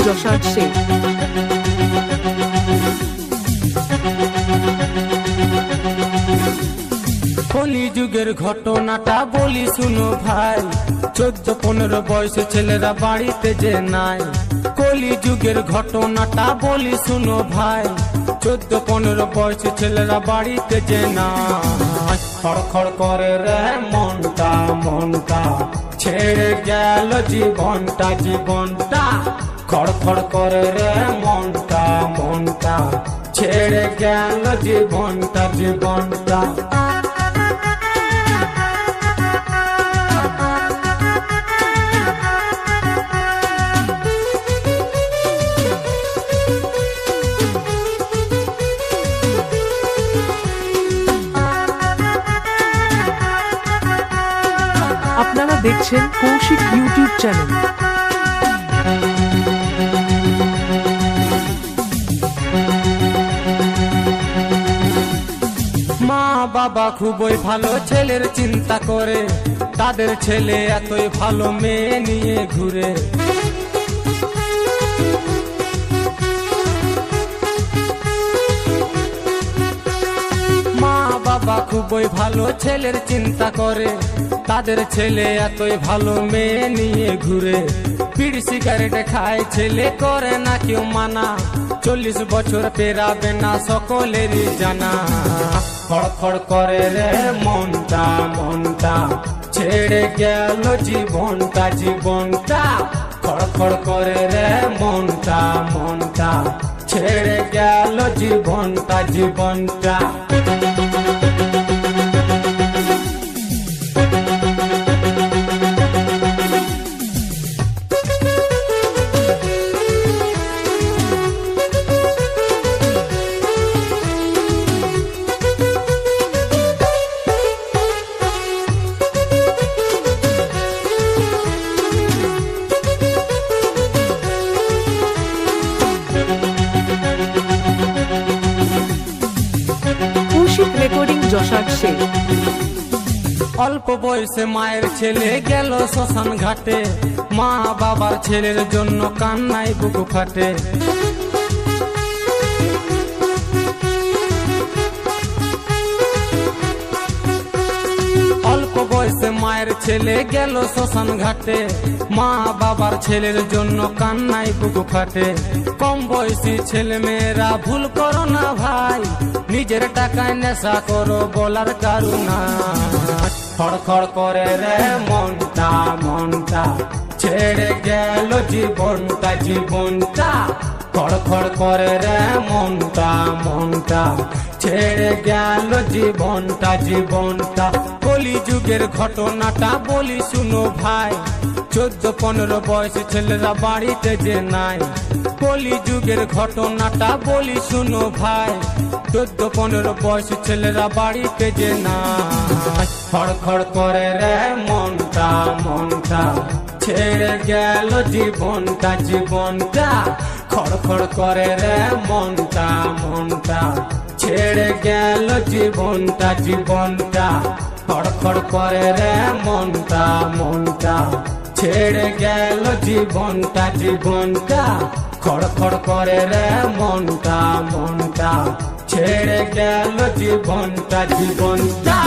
যশার শেখ। কলি যুগের ঘটনাটা বলি শুনো ভাই, 14-15 বয়সে ছেলেরা বাড়িতে যে নাই। কলি যুগের ঘটনাটা বলি শুনো ভাই, 14-15 বয়সে ছেলেরা বাড়িতে যে নাই। খড়খড় করে রে মনটা মনটা, ছেড়ে গেল জীবনটা জীবনটা। খড়খড় করে রে মনটা মনটা, ছেড়ে গেল জীবনটা জীবনটা। আপনারা দেখছেন কৌশিক ইউটিউব চ্যানেল। মা বাবা খুবই ভালো ছেলের চিন্তা করে, তাদের ছেলে এতই ভালো মেয়ে নিয়ে ঘুরে। মা বাবা খুবই ভালো ছেলের চিন্তা করে, তাদের ছেলে এতই ভালো মেয়ে নিয়ে ঘুরে। বিড়ি সিগারেট খায় ছেলে, করে না কেউ মানা, 40 বছর পেরাবে না সকলেরই জানা। খড়খড় করে রে মনটা মনটা, ছেড়ে গেল জীবনটা জীবনটা। খড়খড় করে রে মনটা মনটা, ছেড়ে গেল জীবনটা জীবনটা। কৌশিক রেকর্ডিং যশার শেখ। অল্প বয়সে মায়ের ছেলে গেল শ্মশান ঘাটে, মা বাবার ছেলের জন্য কান্নায় বুক ফাটে। অল্প বয়সে মায়ের ছেলে গেল শ্মশান ঘাটে, মা বাবার ছেলের জন্য কান্নায় বুক ফাটে। কম বয়সী ছেলে মেয়েরা ভুল করো না ভাই, নিজের টাকায় নেশা করো বলার কারুনা। খড়খড় করে রে মনটা মনটা, ছেড়ে গেল জীবনটা জীবনটা। খড়খড় করে রে মনটা মনটা, ছেড়ে গেল জীবনটা জীবনটা। কলি যুগের ঘটনাটা বলি শুনো ভাই, 14-15 বয়সে ছেলেরা বাড়িতে যে নাই। কলি যুগের ঘটনাটা বলি শুনো ভাই, 14-15 বয়সে ছেলেরা বাড়িতে যে নাই। খড়খড় করে রে মনটা মনটা, ছেড়ে গেল জীবনটা জীবনটা। খড়খড় করে রে মনটা মনটা, ছেড়ে গেল জীবনটা জীবনটা। খড়খড় করে রে মনটা মনটা, ছেড়ে গেল জীবনটা জীবনটা। খড়খড় করে রে মনটা মনটা, ছেড়ে গেল জীবনটা জীবনটা।